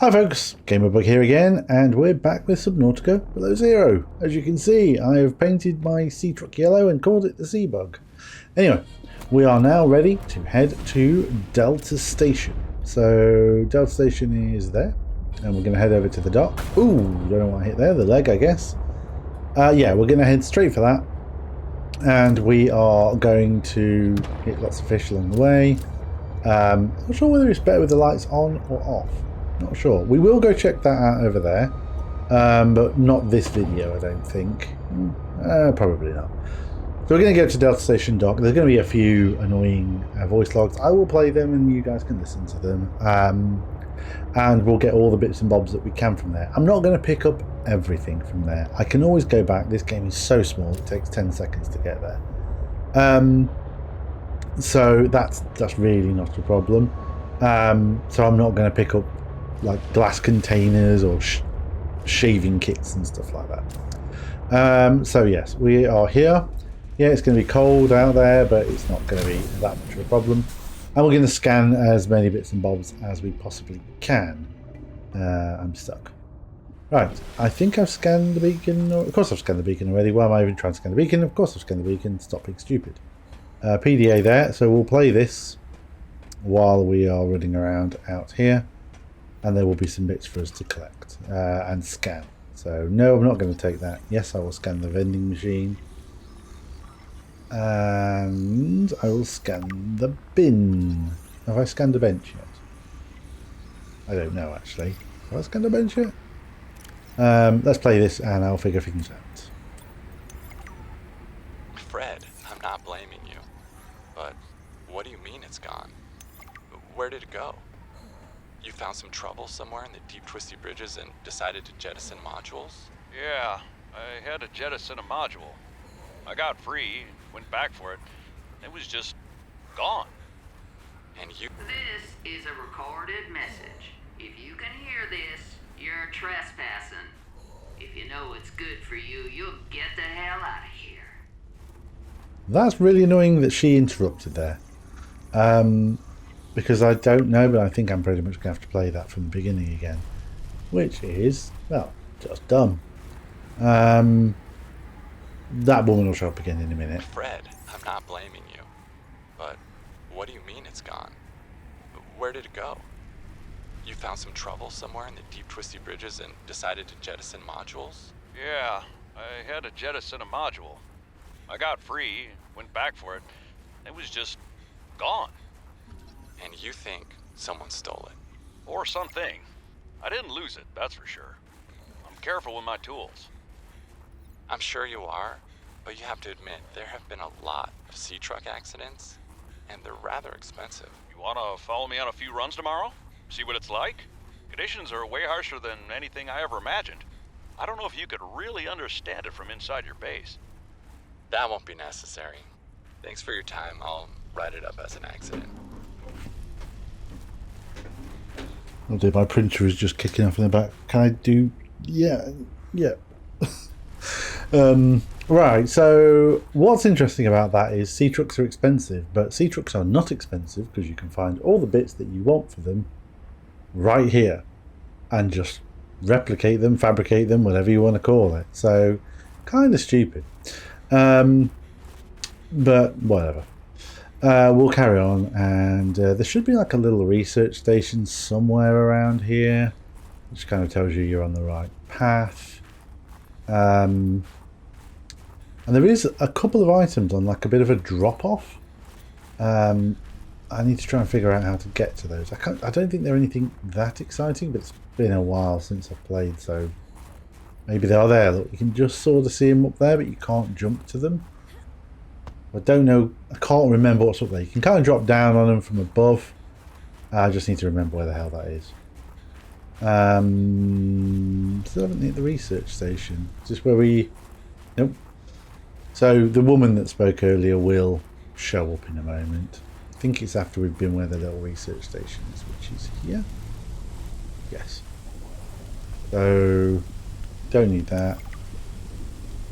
Hi folks, Gamerbug here again, and we're back with Subnautica Below Zero. As you can see, I have painted my seatruck yellow and called it the Sea Bug. Anyway, we are now ready to head to Delta Station. So, Delta Station is there, and we're going to head over to the dock. Ooh, don't know what I hit there, the leg I guess. Yeah, we're going to head straight for that, and we are going to hit lots of fish along the way. Not sure whether it's better with the lights on or off. Not sure. We will go check that out over there, but not this video, I don't think. Probably not. So we're going to go to Delta Station Dock. There's going to be a few annoying voice logs. I will play them and you guys can listen to them. And we'll get all the bits and bobs that we can from there. I'm not going to pick up everything from there. I can always go back. This game is so small, it takes 10 seconds to get there. So that's really not a problem. So I'm not going to pick up like glass containers or shaving kits and stuff like that. So yes, we are here. Yeah, it's going to be cold out there, but it's not going to be that much of a problem. And we're going to scan as many bits and bobs as we possibly can. I'm stuck. Right, I think I've scanned the beacon. Of course I've scanned the beacon already. Why am I even trying to scan the beacon? Of course I've scanned the beacon. Stop being stupid. PDA there, so we'll play this while we are running around out here. And there will be some bits for us to collect and scan. So no, I'm not going to take that. Yes, I will scan the vending machine. And I will scan the bin. Have I scanned a bench yet? I don't know actually. Have I scanned a bench yet? Let's play this and I'll figure things out. Fred, I'm not blaming you. But what do you mean it's gone? Where did it go? You found some trouble somewhere in the deep twisty bridges and decided to jettison modules? Yeah, I had to jettison a module. I got free, went back for it. It was just gone. And you... This is a recorded message. If you can hear this, you're trespassing. If you know what's good for you, you'll get the hell out of here. That's really annoying that she interrupted there. Because I don't know, but I think I'm pretty much going to have to play that from the beginning again. Which is, well, just dumb. That woman will show up again in a minute. Fred, I'm not blaming you. But what do you mean it's gone? Where did it go? You found some trouble somewhere in the deep twisty bridges and decided to jettison modules? Yeah, I had to jettison a module. I got free, went back for it. It was just gone. And you think someone stole it? Or something. I didn't lose it, that's for sure. I'm careful with my tools. I'm sure you are, but you have to admit there have been a lot of sea truck accidents, and they're rather expensive. You wanna follow me on a few runs tomorrow? See what it's like? Conditions are way harsher than anything I ever imagined. I don't know if you could really understand it from inside your base. That won't be necessary. Thanks for your time. I'll write it up as an accident. I'll do. My printer is just kicking off in the back. Can I do? Yeah. Right, so what's interesting about that is sea trucks are expensive, but sea trucks are not expensive because you can find all the bits that you want for them right here and just replicate them, fabricate them, whatever you want to call it. So kind of stupid, but whatever. We'll carry on, and there should be like a little research station somewhere around here, which kind of tells you you're on the right path. And there is a couple of items on like a bit of a drop-off. I need to try and figure out how to get to those. I don't think they're anything that exciting, but it's been a while since I've played, so maybe they are there. Look, you can just sort of see them up there, but you can't jump to them. I don't know, I can't remember what's up there. You can kind of drop down on them from above. I just need to remember where the hell that is. Still haven't hit the research station. Is this where we... Nope. So the woman that spoke earlier will show up in a moment. I think it's after we've been where the little research station is, which is here. Yes. So, don't need that.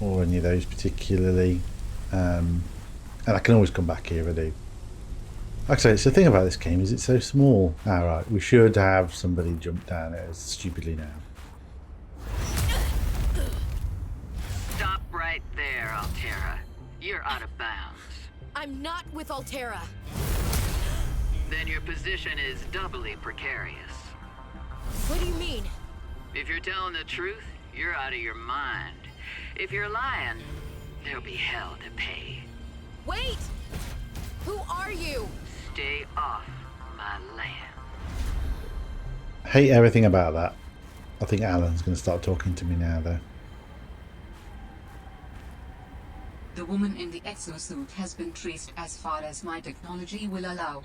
Or any of those particularly. And I can always come back here if I do. Actually, so the thing about this game is it's so small. Alright, we should have somebody jump down it stupidly now. Stop right there, Altera. You're out of bounds. I'm not with Altera. Then your position is doubly precarious. What do you mean? If you're telling the truth, you're out of your mind. If you're lying, there'll be hell to pay. Wait! Who are you? Stay off my land. Hate everything about that. I think Alan's going to start talking to me now, though. The woman in the exosuit has been traced as far as my technology will allow.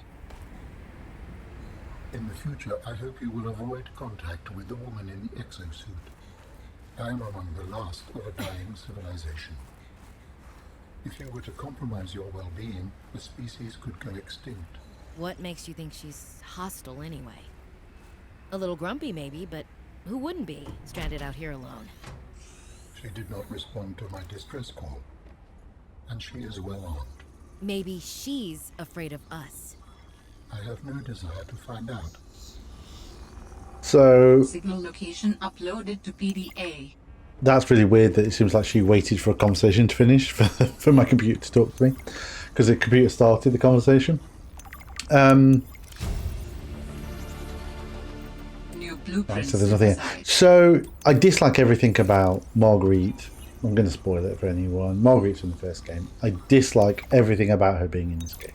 In the future, I hope you will avoid contact with the woman in the exosuit. I am among the last of a dying civilization. If you were to compromise your well-being, the species could go extinct. What makes you think she's hostile anyway? A little grumpy maybe, but who wouldn't be, stranded out here alone? She did not respond to my distress call, and she is well armed. Maybe she's afraid of us. I have no desire to find out. So Signal location uploaded to PDA. that's really weird that it seems like she waited for a conversation to finish for my computer to talk to me, because the computer started the conversation. New Right, blueprints. so there's nothing here. synthesized. So I dislike everything about Marguerite. I'm going to spoil it for anyone. Marguerite's in the first game. I dislike everything about her being in this game.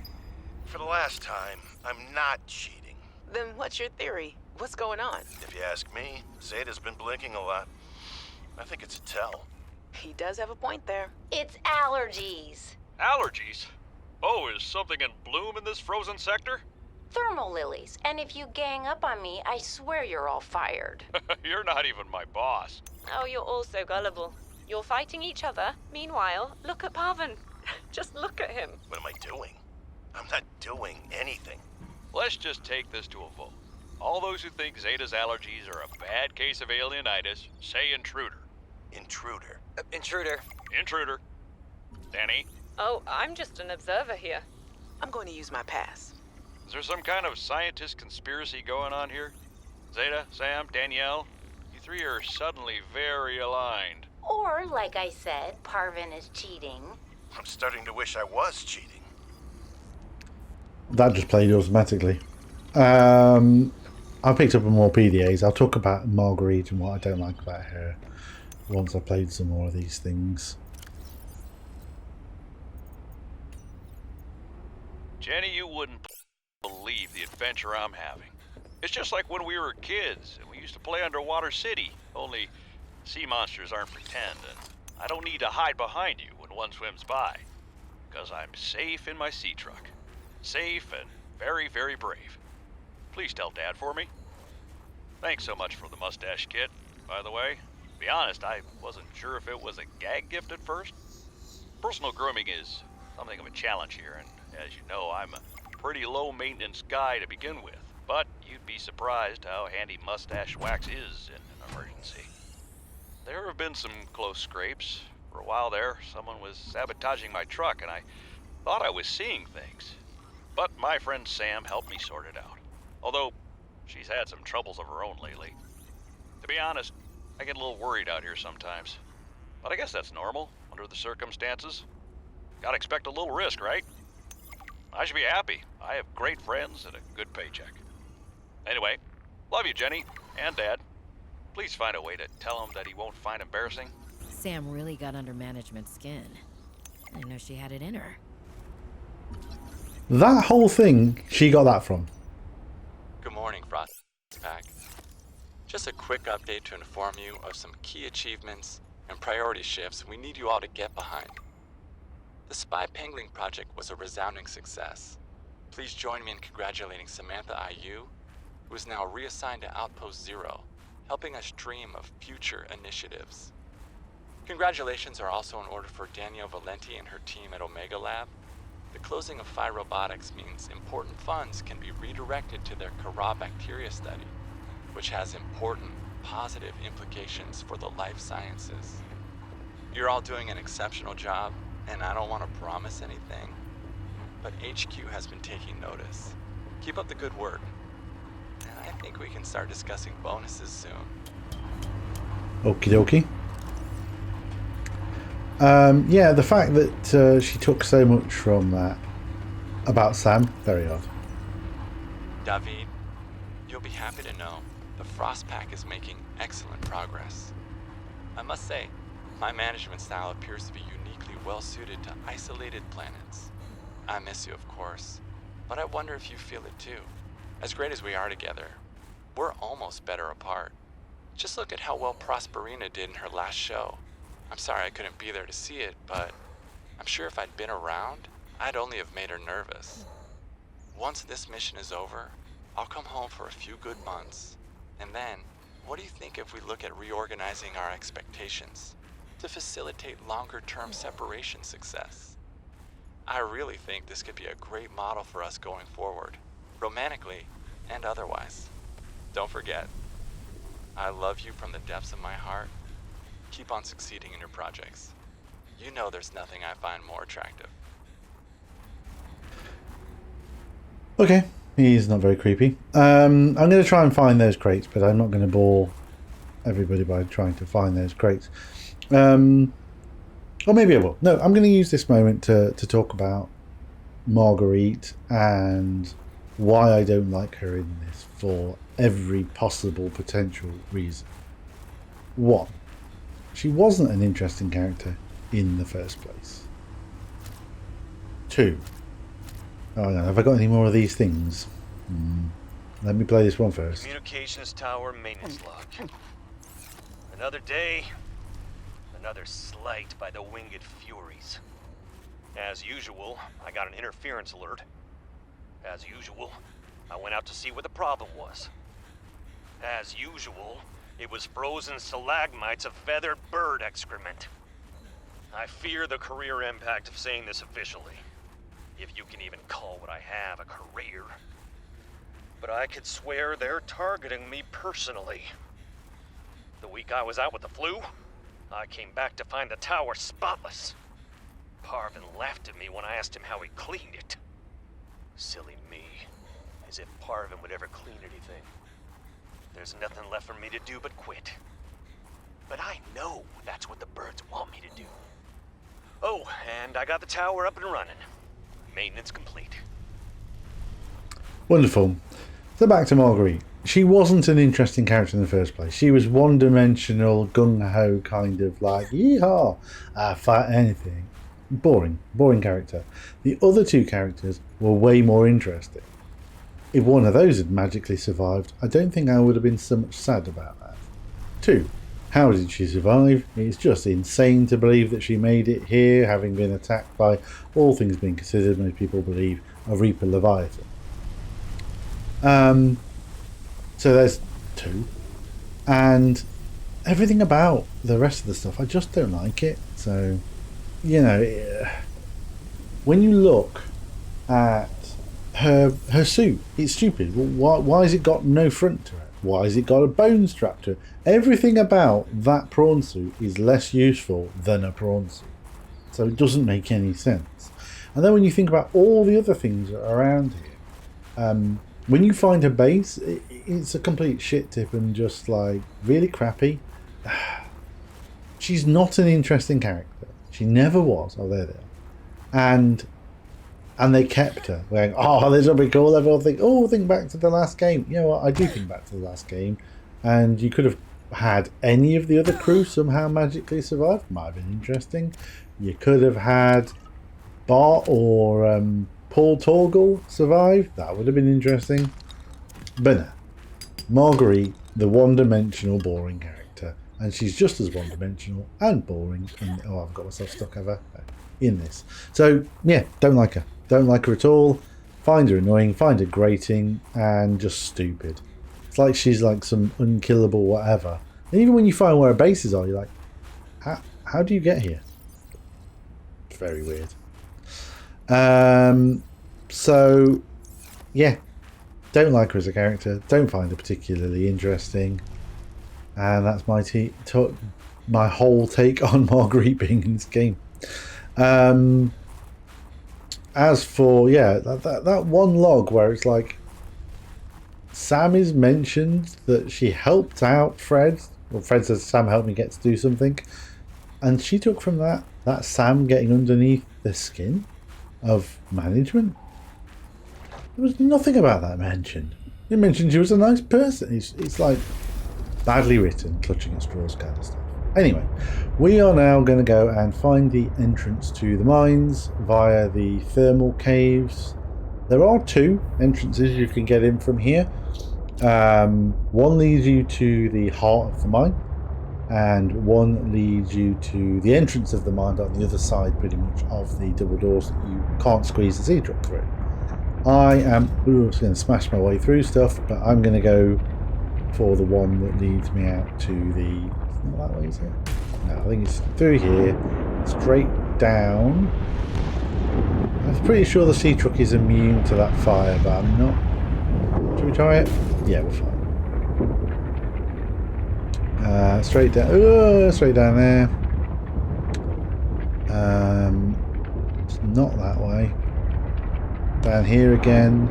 For the last time, I'm not cheating. Then what's your theory? What's going on? If you ask me, Zeta's been blinking a lot. I think it's a tell. He does have a point there. It's allergies. Allergies? Oh, is something in bloom in this frozen sector? Thermal lilies. And if you gang up on me, I swear you're all fired. You're not even my boss. Oh, you're all so gullible. You're fighting each other. Meanwhile, look at Parvin. Just look at him. What am I doing? I'm not doing anything. Let's just take this to a vote. All those who think Zeta's allergies are a bad case of alienitis, say intruder. Intruder. Intruder. Intruder. Danny, Oh, I'm just an observer here. I'm going to use my pass. is there some kind of scientist conspiracy going on here? Zeta, Sam, Danielle, you three are suddenly very aligned. Or, like I said, Parvin is cheating. I'm starting to wish I was cheating. That just played automatically. I picked up more PDAs. I'll talk about Marguerite and what I don't like about her once I've played some more of these things. Jenny, you wouldn't believe the adventure I'm having. It's just like when we were kids and we used to play Underwater City, only sea monsters aren't pretend, and I don't need to hide behind you when one swims by, because I'm safe in my sea truck. Safe and very, very brave. Please tell Dad for me. Thanks so much for the mustache kit, by the way. To be honest, I wasn't sure if it was a gag gift at first. Personal grooming is something of a challenge here, and as you know, I'm a pretty low-maintenance guy to begin with. But you'd be surprised how handy mustache wax is in an emergency. There have been some close scrapes. For a while there, someone was sabotaging my truck, and I thought I was seeing things. But my friend Sam helped me sort it out. Although, she's had some troubles of her own lately. To be honest, I get a little worried out here sometimes. But I guess that's normal, under the circumstances. Gotta expect a little risk, right? I should be happy. I have great friends and a good paycheck. Anyway, love you, Jenny, and Dad. Please find a way to tell him that he won't find embarrassing. Sam really got under management's skin. I didn't know she had it in her. That whole thing, she got that from. Good morning, Frost Pack. Just a quick update to inform you of some key achievements and priority shifts we need you all to get behind. The Spy Pangling project was a resounding success. Please join me in congratulating Samantha IU, who is now reassigned to Outpost Zero, helping us dream of future initiatives. Congratulations are also in order for Danielle Valenti and her team at Omega Lab. The closing of Phi Robotics means important funds can be redirected to their Kara bacteria study, which has important positive implications for the life sciences. You're all doing an exceptional job, and I don't want to promise anything, but HQ has been taking notice. Keep up the good work. And I think we can start discussing bonuses soon. Okie dokie. Yeah, the fact that she took so much from that about Sam, very odd. David, you'll be happy to know the Frost Pack is making excellent progress. I must say, my management style appears to be uniquely well suited to isolated planets. I miss you, of course, but I wonder if you feel it too. As great as we are together, we're almost better apart. Just look at how well Prosperina did in her last show. I'm sorry I couldn't be there to see it, but I'm sure if I'd been around, I'd only have made her nervous. Once this mission is over, I'll come home for a few good months. And then, what do you think if we look at reorganizing our expectations to facilitate longer-term separation success? I really think this could be a great model for us going forward, romantically and otherwise. Don't forget, I love you from the depths of my heart. Keep on succeeding in your projects. You know there's nothing I find more attractive. Okay, he's not very creepy. I'm going to try and find those crates, but I'm not going to bore everybody by trying to find those crates. Or maybe I will. No, I'm going to use this moment to talk about Marguerite and why I don't like her in this for every possible potential reason. 1. She wasn't an interesting character in the first place. 2. Oh no, have I got any more of these things? Let me play this one first. Communications tower maintenance log. Another day, another slight by the winged furies. As usual, I got an interference alert. As usual, I went out to see what the problem was. As usual, it was frozen stalagmites of feathered bird excrement. I fear the career impact of saying this officially, if you can even call what I have a career. But I could swear they're targeting me personally. The week I was out with the flu, I came back to find the tower spotless. Parvin laughed at me when I asked him how he cleaned it. Silly me, as if Parvin would ever clean anything. There's nothing left for me to do but quit. But I know that's what the birds want me to do. Oh, and I got the tower up and running. Maintenance complete. Wonderful. So back to Marguerite. She wasn't an interesting character in the first place. She was one-dimensional, gung-ho kind of like, yeehaw, fight anything. Boring character. The other two characters were way more interesting. If one of those had magically survived, I don't think I would have been so much sad about that. 2. How did she survive? It's just insane to believe that she made it here, having been attacked by, all things being considered, most people believe, a Reaper Leviathan. So there's 2. And everything about the rest of the stuff, I just don't like it. So, you know, when you look at her suit, it's stupid. Why has it got no front to it? Why has it got a bone strap to it? Everything about that prawn suit is less useful than a prawn suit. So it doesn't make any sense. And then when you think about all the other things around here, when you find her base, it's a complete shit tip and just like really crappy. She's not an interesting character. She never was. Oh, there they are. And they kept her going, oh, this will be cool. Everyone think, oh, think back to the last game. You know what? I do think back to the last game. And you could have had any of the other crew somehow magically survive. Might have been interesting. You could have had Bart or Paul Torgal survive. That would have been interesting. But no. Marguerite, the one-dimensional boring character. And she's just as one-dimensional and boring. Oh, I've got myself stuck over in this. So, yeah, don't like her. Don't like her at all. Find her annoying, find her grating, and just stupid. It's like she's like some unkillable whatever. And even when you find where her bases are, you're like, how do you get here? It's very weird. So, yeah. Don't like her as a character. Don't find her particularly interesting. And that's my whole take on Marguerite being in this game. as for, yeah, that one log where it's like Sam is mentioned that she helped out Fred. Well, Fred says Sam helped me get to do something. And she took from that Sam getting underneath the skin of management. There was nothing about that mentioned. It mentioned she was a nice person. It's like badly written, clutching at straws kind of stuff. Anyway, we are now going to go and find the entrance to the mines via the thermal caves. There are 2 entrances you can get in from here. One leads you to the heart of the mine, and one leads you to the entrance of the mine on the other side, pretty much, of the double doors that you can't squeeze the seatruck through. I am going to smash my way through stuff, but I'm going to go for the one that leads me out to the... Not that way, is it? No, I think it's through here, straight down. I'm pretty sure the seatruck is immune to that fire, but I'm not... Should we try it? Yeah, we're fine. Straight down. Straight down there. It's not that way. Down here again.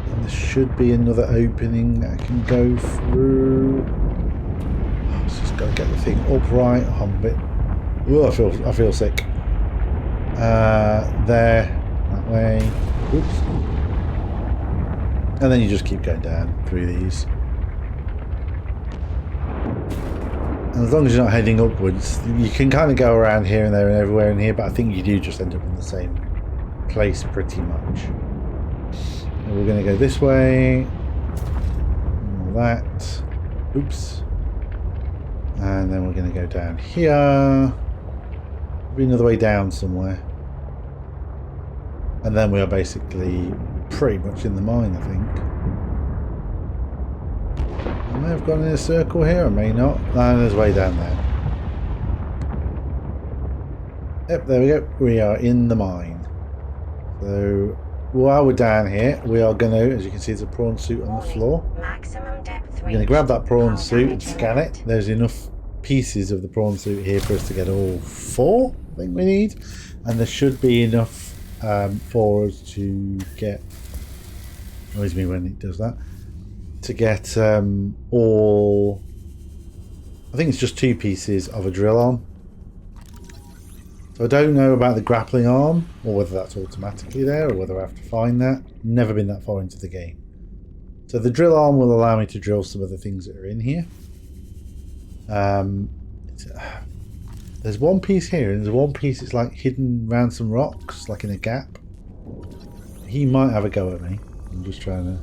And there should be another opening I can go through. Oh, just got to get the thing upright. I'm a bit. Oh, I feel sick. There, that way. Oops. And then you just keep going down through these. And as long as you're not heading upwards, you can kind of go around here and there and everywhere in here, but I think you do just end up in the same place pretty much. And we're going to go this way. And that. Oops. And then we're going to go down here. There'll be another way down somewhere. And then we are basically pretty much in the mine, I think. I may have gone in a circle here, I may not. No, there's way down there. Yep, there we go. We are in the mine. So while we're down here, we are going to, as you can see, there's a prawn suit on the floor. We're going to grab that prawn suit and scan it. There's enough pieces of the prawn suit here for us to get all 4, I think we need. And there should be enough for us to get... Annoys me when it does that. To get all... I think it's just 2 pieces of a drill arm. So I don't know about the grappling arm, or whether that's automatically there, or whether I have to find that. Never been that far into the game. So the drill arm will allow me to drill some of the things that are in here. There's one piece here, and there's one piece that's like hidden around some rocks, like in a gap. He might have a go at me. I'm just trying to...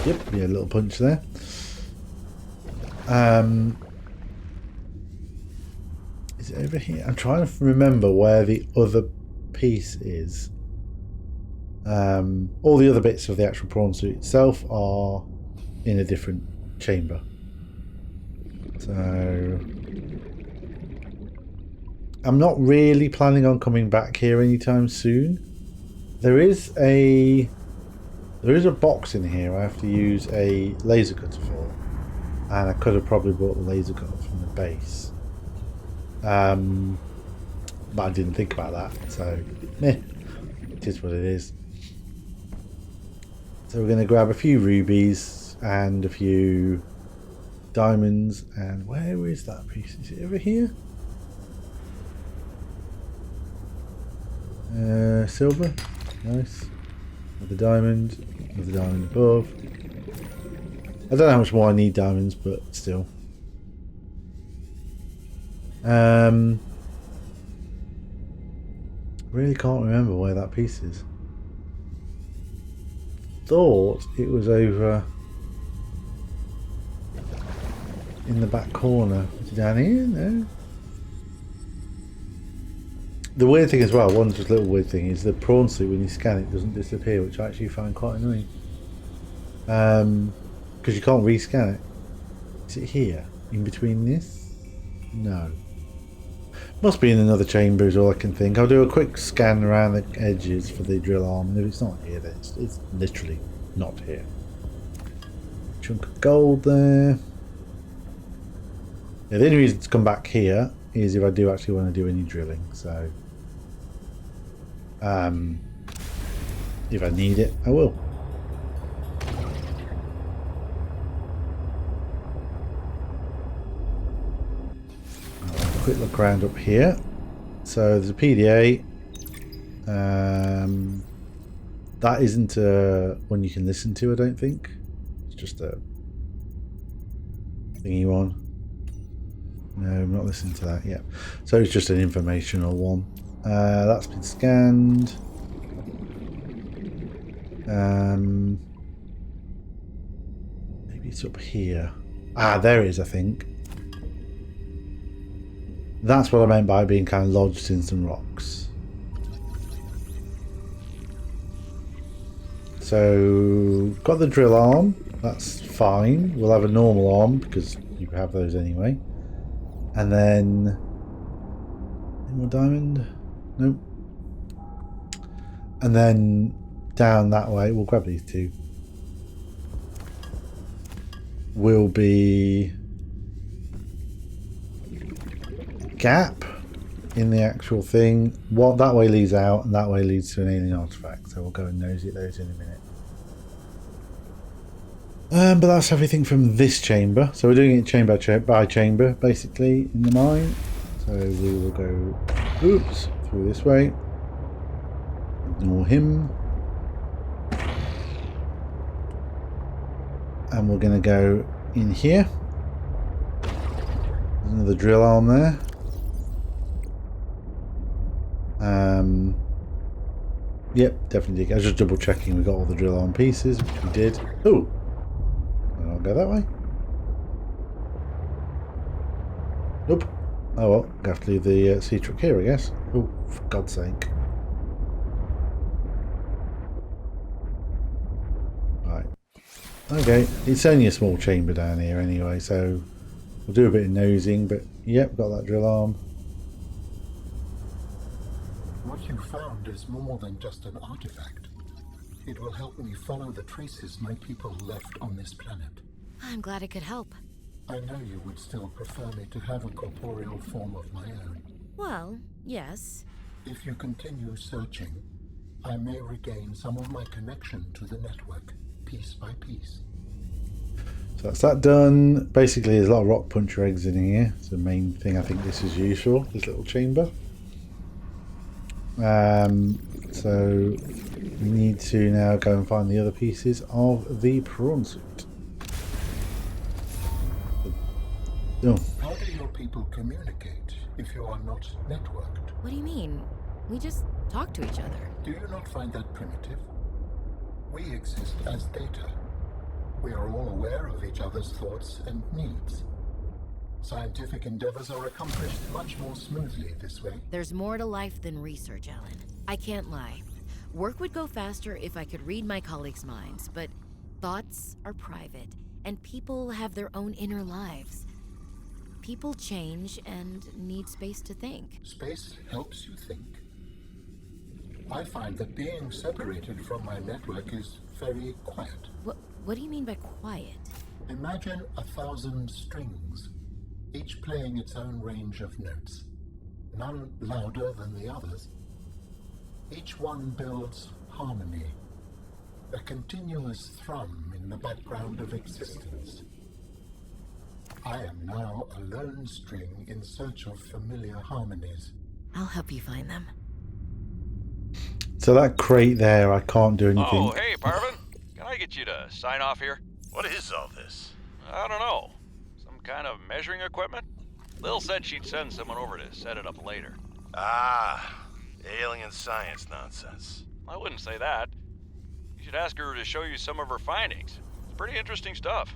Yep, yeah, a little punch there. Is it over here? I'm trying to remember where the other piece is. All the other bits of the actual prawn suit itself are in a different chamber. So I'm not really planning on coming back here anytime soon. There is a box in here I have to use a laser cutter for, and I could have probably bought the laser cutter from the base, but I didn't think about that, so it is what it is. So we're going to grab a few rubies and a few diamonds, and where is that piece? Is it over here? Silver, nice. Another diamond above. I don't know how much more I need diamonds, but still. Really can't remember where that piece is. Thought it was over in the back corner. Is it down here? No. The weird thing as well, one just little weird thing, is the prawn suit, when you scan it, doesn't disappear, which I actually find quite annoying. Because you can't rescan it. Is it here? In between this? No. Must be in another chamber is all I can think. I'll do a quick scan around the edges for the drill arm, and if it's not here, then it's literally not here. Chunk of gold there. Yeah, the only reason to come back here is if I do actually want to do any drilling. So if I need it, I will. I'll have a quick look around up here. So there's a PDA. That isn't one you can listen to, I don't think. It's just a thingy one. No, I'm not listening to that yet. So it's just an informational one. That's been scanned. Maybe it's up here. Ah, there it is, I think. That's what I meant by being kind of lodged in some rocks. So, got the drill arm. That's fine. We'll have a normal arm because you have those anyway. And then... any more diamond? Nope. And then down that way, we'll grab these two. Will be... gap in the actual thing. What that way leads out, and that way leads to an alien artifact. So we'll go and nosy at those in a minute. But that's everything from this chamber. So we're doing it chamber by chamber, basically, in the mine. So we will go, oops, through this way. Ignore him. And we're going to go in here. There's another drill arm there. Yep, definitely. I was just double checking we got all the drill arm pieces, which we did. Oh, I'll go that way. Nope. Oh well, I have to leave the seatruck here, I guess. Oh, for God's sake. Right. Okay, it's only a small chamber down here anyway, so we'll do a bit of nosing, but yep, got that drill arm. What you found is more than just an artifact. It will help me follow the traces my people left on this planet. I'm glad it could help. I know you would still prefer me to have a corporeal form of my own. Well, yes. If you continue searching, I may regain some of my connection to the network, piece by piece. So that's that done. Basically, there's a lot of rock puncher eggs in here. It's the main thing I think this is used for, this little chamber. So we need to now go and find the other pieces of the prawn suit. Oh. How do your people communicate if you are not networked? What do you mean? We just talk to each other. Do you not find that primitive? We exist as data. We are all aware of each other's thoughts and needs. Scientific endeavors are accomplished much more smoothly this way. There's more to life than research, Alan. I can't lie. Work would go faster if I could read my colleagues' minds, but thoughts are private, and people have their own inner lives. People change and need space to think. Space helps you think. I find that being separated from my network is very quiet. What do you mean by quiet? Imagine 1,000 strings, each playing its own range of notes, none louder than the others. Each one builds harmony, a continuous thrum in the background of existence. I am now a lone string in search of familiar harmonies. I'll help you find them. So that crate there, I can't do anything. Oh, hey, Parvin. Can I get you to sign off here? What is all this? I don't know. Some kind of measuring equipment? Lil said she'd send someone over to set it up later. Ah, alien science nonsense. I wouldn't say that. You should ask her to show you some of her findings. It's pretty interesting stuff.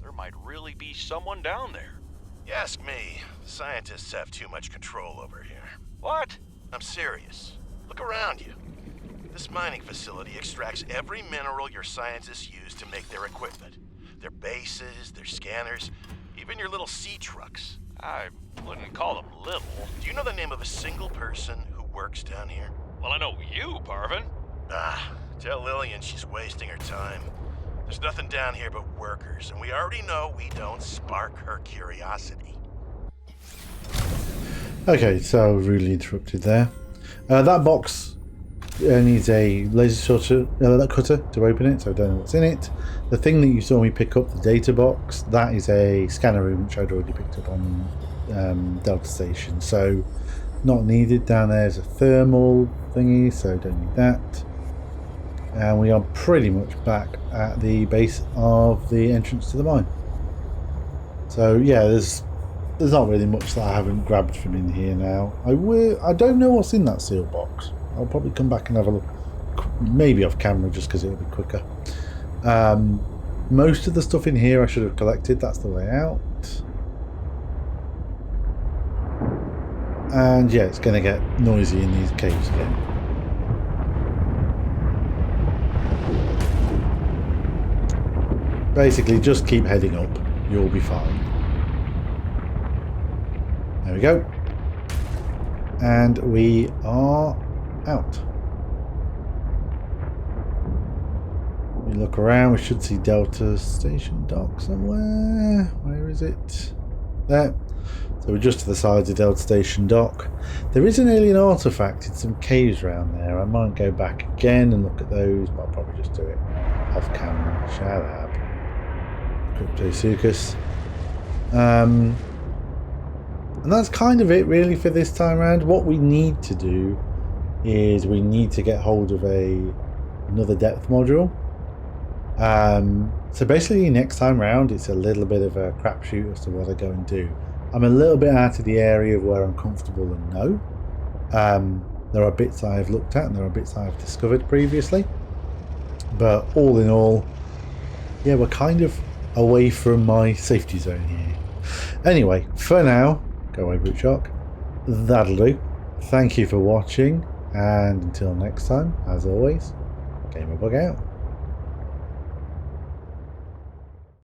There might really be someone down there. You ask me, scientists have too much control over here. What? I'm serious. Look around you. This mining facility extracts every mineral your scientists use to make their equipment. Their bases, their scanners, even your little seatrucks. I wouldn't call them little. Do you know the name of a single person who works down here? Well, I know you, Parvin. Ah, tell Lillian she's wasting her time. There's nothing down here but workers, and we already know we don't spark her curiosity. Okay, so rudely interrupted there. That box needs a laser cutter to open it, so I don't know what's in it. The thing that you saw me pick up, the data box, that is a scanner room which I'd already picked up on Delta Station, so not needed. Down there's a thermal thingy, so don't need that. And we are pretty much back at the base of the entrance to the mine. So yeah, there's not really much that I haven't grabbed from in here now. I don't know what's in that seal box. I'll probably come back and have a look, maybe off camera, just because it'll be quicker. Most of the stuff in here I should have collected. That's the way out. And yeah, it's going to get noisy in these caves again. Basically, just keep heading up. You'll be fine. There we go. And we are out. We look around. We should see Delta Station dock somewhere. Where is it? There. So we're just to the side of Delta Station dock. There is an alien artifact in some caves around there. I might go back again and look at those, but I'll probably just do it off camera. Shut up. Cryptosuchus. And that's kind of it really for this time around. What we need to do is we need to get hold of another depth module. So basically next time round it's a little bit of a crapshoot as to what I go and do. I'm a little bit out of the area of where I'm comfortable and know. There are bits I've looked at and there are bits I've discovered previously, but all in all, yeah, we're kind of away from my safety zone here. Anyway, for now, go away Brute Shark. That'll do. Thank you for watching, and until next time, as always, Gamerbug out.